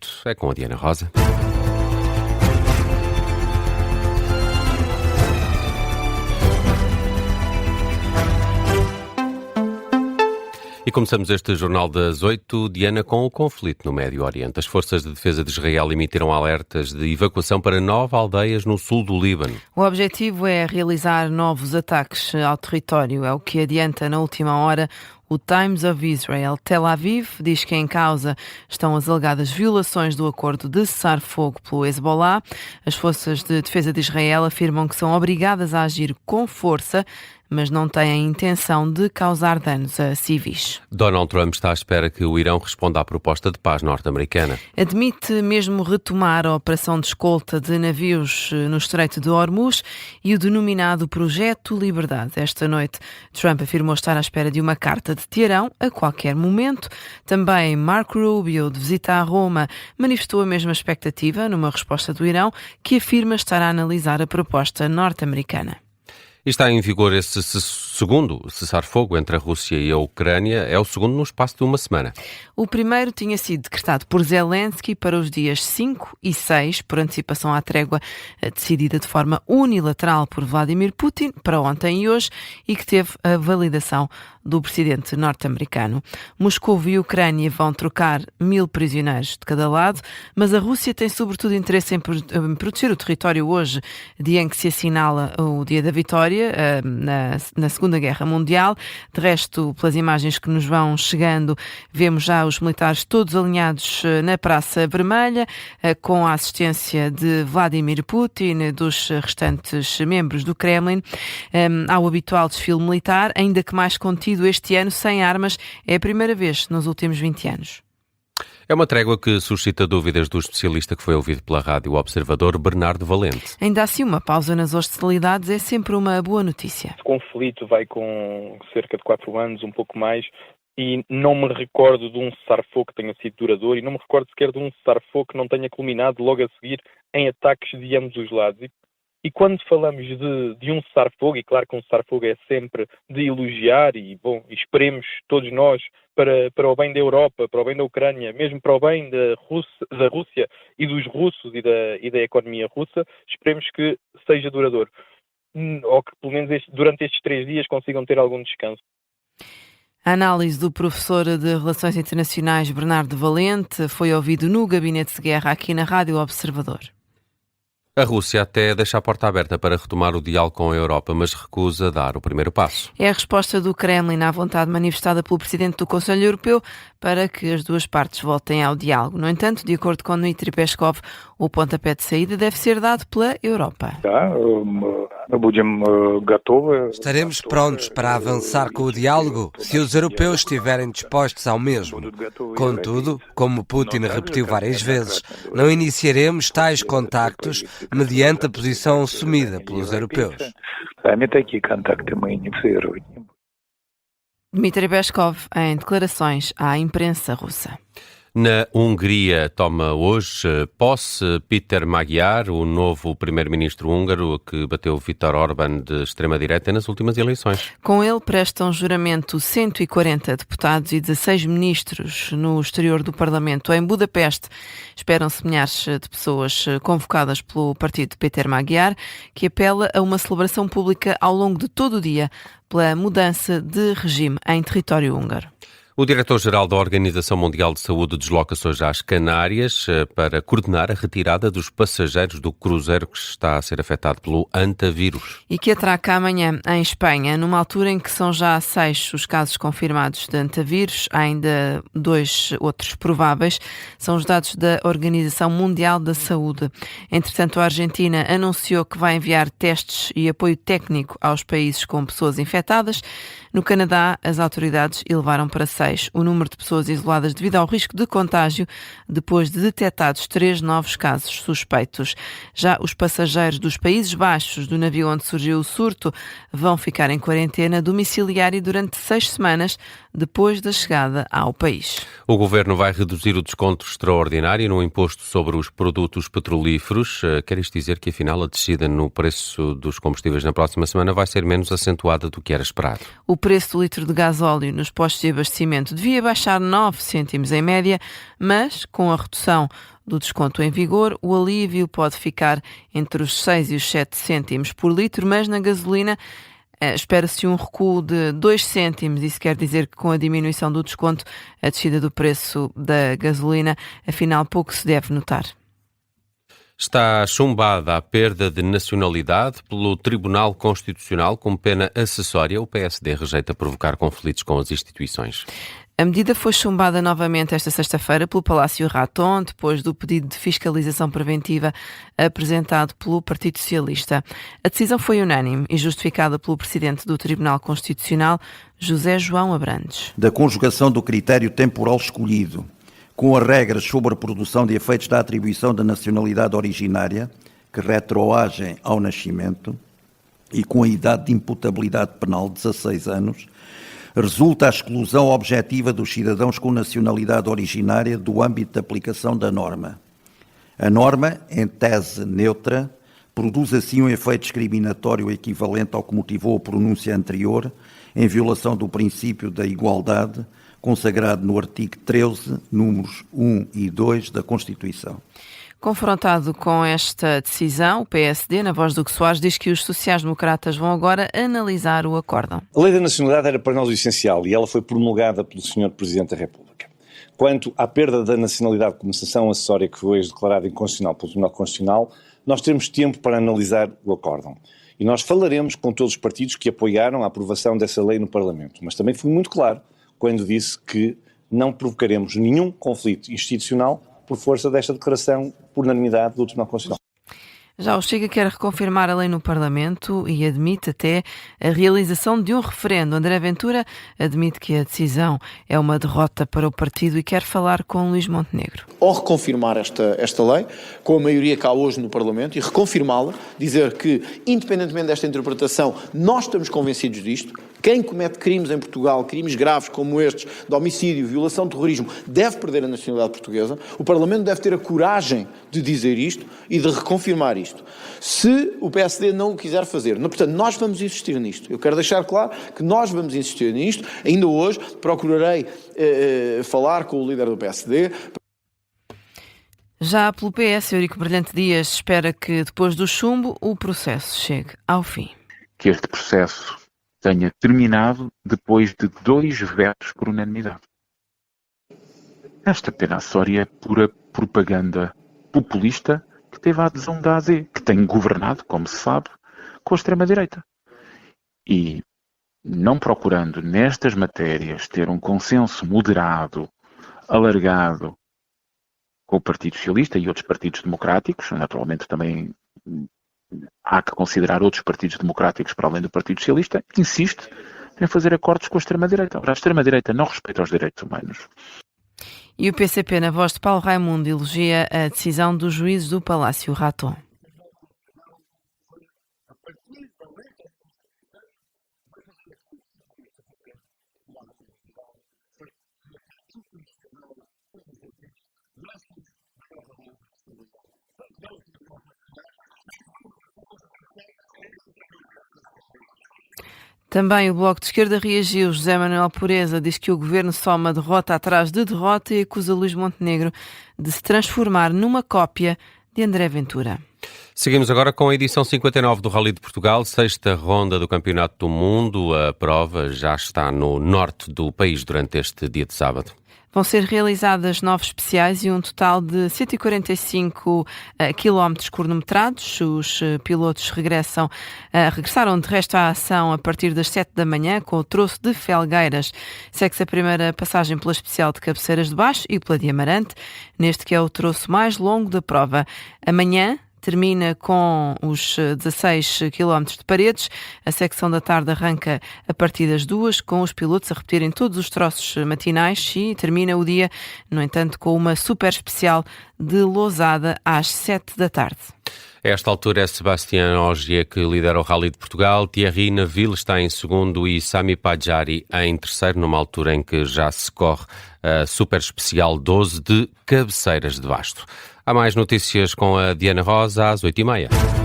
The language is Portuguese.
8, é com a Diana Rosa. E começamos este Jornal das 8, Diana, com o conflito no Médio Oriente. As forças de defesa de Israel emitiram alertas de evacuação para 9 aldeias no sul do Líbano. O objetivo é realizar novos ataques ao território, é o que adianta na última hora o Times of Israel. Tel Aviv diz que em causa estão as alegadas violações do acordo de cessar-fogo pelo Hezbollah. As forças de defesa de Israel afirmam que são obrigadas a agir com força, mas não têm a intenção de causar danos a civis. Donald Trump está à espera que o Irão responda à proposta de paz norte-americana. Admite mesmo retomar a operação de escolta de navios no Estreito de Hormuz e o denominado Projeto Liberdade. Esta noite, Trump afirmou estar à espera de uma carta de Teherão a qualquer momento. Também Marco Rubio, de visita a Roma, manifestou a mesma expectativa numa resposta do Irão, que afirma estar a analisar a proposta norte-americana. Está em vigor esse segundo cessar-fogo entre a Rússia e a Ucrânia. É o segundo no espaço de uma semana. O primeiro tinha sido decretado por Zelensky para os dias 5 e 6, por antecipação à trégua decidida de forma unilateral por Vladimir Putin para ontem e hoje, e que teve a validação do presidente norte-americano. Moscou e Ucrânia vão trocar 1.000 prisioneiros de cada lado, mas a Rússia tem sobretudo interesse em proteger o território hoje, dia em que se assinala o dia da vitória na Segunda Guerra Mundial. De resto, pelas imagens que nos vão chegando, vemos já os militares todos alinhados na Praça Vermelha, com a assistência de Vladimir Putin, dos restantes membros do Kremlin. Há o habitual desfile militar, ainda que mais contido este ano, sem armas. É a primeira vez nos últimos 20 anos. É uma trégua que suscita dúvidas do especialista que foi ouvido pela Rádio Observador, Bernardo Valente. Ainda assim, uma pausa nas hostilidades é sempre uma boa notícia. O conflito vai com cerca de 4 anos, um pouco mais, e não me recordo de um cessar-fogo que tenha sido duradouro, e não me recordo sequer de um cessar-fogo que não tenha culminado logo a seguir em ataques de ambos os lados. E quando falamos de um cessar-fogo, e claro que um cessar-fogo é sempre de elogiar, e bom, esperemos todos nós, para o bem da Europa, para o bem da Ucrânia, mesmo para o bem da Rússia e dos russos e da economia russa, esperemos que seja duradouro. Ou que pelo menos durante estes 3 dias consigam ter algum descanso. A análise do professor de Relações Internacionais Bernardo Valente foi ouvido no Gabinete de Guerra aqui na Rádio Observador. A Rússia até deixa a porta aberta para retomar o diálogo com a Europa, mas recusa dar o primeiro passo. É a resposta do Kremlin à vontade manifestada pelo presidente do Conselho Europeu para que as duas partes voltem ao diálogo. No entanto, de acordo com Dmitry Peskov, o pontapé de saída deve ser dado pela Europa. Estaremos prontos para avançar com o diálogo se os europeus estiverem dispostos ao mesmo. Contudo, como Putin repetiu várias vezes, não iniciaremos tais contactos mediante a posição assumida pelos europeus. Dmitry Peskov em declarações à imprensa russa. Na Hungria toma hoje posse Péter Magyar, o novo primeiro-ministro húngaro que bateu Viktor Orbán de extrema-direita nas últimas eleições. Com ele prestam juramento 140 deputados e 16 ministros no exterior do Parlamento. Em Budapeste esperam-se milhares de pessoas convocadas pelo partido de Péter Magyar, que apela a uma celebração pública ao longo de todo o dia pela mudança de regime em território húngaro. O diretor-geral da Organização Mundial de Saúde desloca-se hoje às Canárias para coordenar a retirada dos passageiros do cruzeiro que está a ser afetado pelo hantavírus. E que atraca amanhã em Espanha, numa altura em que são já 6 os casos confirmados de hantavírus, há ainda 2 outros prováveis, são os dados da Organização Mundial da Saúde. Entretanto, a Argentina anunciou que vai enviar testes e apoio técnico aos países com pessoas infectadas. No Canadá, as autoridades elevaram para 6 o número de pessoas isoladas devido ao risco de contágio, depois de detectados 3 novos casos suspeitos. Já os passageiros dos Países Baixos, do navio onde surgiu o surto, vão ficar em quarentena domiciliária durante 6 semanas, depois da chegada ao país. O Governo vai reduzir o desconto extraordinário no imposto sobre os produtos petrolíferos. Quer isto dizer que, afinal, a descida no preço dos combustíveis na próxima semana vai ser menos acentuada do que era esperado? O preço do litro de gasóleo nos postos de abastecimento abastecimento devia baixar 9 cêntimos em média, mas com a redução do desconto em vigor, o alívio pode ficar entre os 6 e os 7 cêntimos por litro, mas na gasolina espera-se um recuo de 2 cêntimos. Isso quer dizer que com a diminuição do desconto, a descida do preço da gasolina, afinal, pouco se deve notar. Está chumbada a perda de nacionalidade pelo Tribunal Constitucional como pena acessória. O PSD rejeita provocar conflitos com as instituições. A medida foi chumbada novamente esta sexta-feira pelo Palácio Raton, depois do pedido de fiscalização preventiva apresentado pelo Partido Socialista. A decisão foi unânime e justificada pelo Presidente do Tribunal Constitucional, José João Abrantes. Da conjugação do critério temporal escolhido com as regras sobre a produção de efeitos da atribuição da nacionalidade originária, que retroagem ao nascimento, e com a idade de imputabilidade penal de 16 anos, resulta a exclusão objetiva dos cidadãos com nacionalidade originária do âmbito de aplicação da norma. A norma, em tese neutra, produz assim um efeito discriminatório equivalente ao que motivou a pronúncia anterior, em violação do princípio da igualdade, consagrado no artigo 13, números 1 e 2 da Constituição. Confrontado com esta decisão, o PSD, na voz do Soares, diz que os sociais-democratas vão agora analisar o acórdão. A lei da nacionalidade era para nós o essencial e ela foi promulgada pelo Sr. Presidente da República. Quanto à perda da nacionalidade como sanção acessória que foi declarada inconstitucional pelo Tribunal Constitucional, nós teremos tempo para analisar o acórdão. E nós falaremos com todos os partidos que apoiaram a aprovação dessa lei no Parlamento. Mas também fui muito claro quando disse que não provocaremos nenhum conflito institucional por força desta declaração por unanimidade do Tribunal Constitucional. Já o Chega quer reconfirmar a lei no Parlamento e admite até a realização de um referendo. André Ventura admite que a decisão é uma derrota para o partido e quer falar com Luís Montenegro. Ao reconfirmar esta lei, com a maioria cá hoje no Parlamento, e reconfirmá-la, dizer que, independentemente desta interpretação, nós estamos convencidos disto. Quem comete crimes em Portugal, crimes graves como estes, de homicídio, violação, terrorismo, deve perder a nacionalidade portuguesa. O Parlamento deve ter a coragem de dizer isto e de reconfirmar isto. Se o PSD não o quiser fazer, portanto, nós vamos insistir nisto. Eu quero deixar claro que nós vamos insistir nisto. Ainda hoje procurarei falar com o líder do PSD. Já pelo PS, Eurico Brilhante Dias espera que, depois do chumbo, o processo chegue ao fim. Que este processo tenha terminado depois de 2 vetos por unanimidade. Esta pena acessória é pura propaganda populista que teve a adesão da AD, que tem governado, como se sabe, com a extrema-direita. E não procurando nestas matérias ter um consenso moderado, alargado, com o Partido Socialista e outros partidos democráticos, naturalmente também há que considerar outros partidos democráticos para além do Partido Socialista, insiste em fazer acordos com a extrema-direita. Ora, a extrema-direita não respeita os direitos humanos. E o PCP, na voz de Paulo Raimundo, elogia a decisão dos juízes do Palácio Raton. Também o Bloco de Esquerda reagiu. José Manuel Pureza diz que o governo soma derrota atrás de derrota e acusa Luís Montenegro de se transformar numa cópia de André Ventura. Seguimos agora com a edição 59 do Rally de Portugal, 6ª ronda do Campeonato do Mundo. A prova já está no norte do país durante este dia de sábado. Vão ser realizadas 9 especiais e um total de 145 quilómetros cronometrados. Os pilotos regressaram de resto à ação a partir das 7 da manhã com o troço de Felgueiras. Segue-se a primeira passagem pela especial de Cabeceiras de Baixo e pela de Amarante, neste que é o troço mais longo da prova. Amanhã termina com os 16 km de Paredes. A secção da tarde arranca a partir das 2, com os pilotos a repetirem todos os troços matinais e termina o dia, no entanto, com uma super especial de Lousada às 7 da tarde. A esta altura é Sebastián Ogier que lidera o Rally de Portugal, Thierry Neuville está em segundo e Sami Padjari em terceiro, numa altura em que já se corre a super especial 12 de Cabeceiras de Basto. Há mais notícias com a Diana Rosa às 8h30.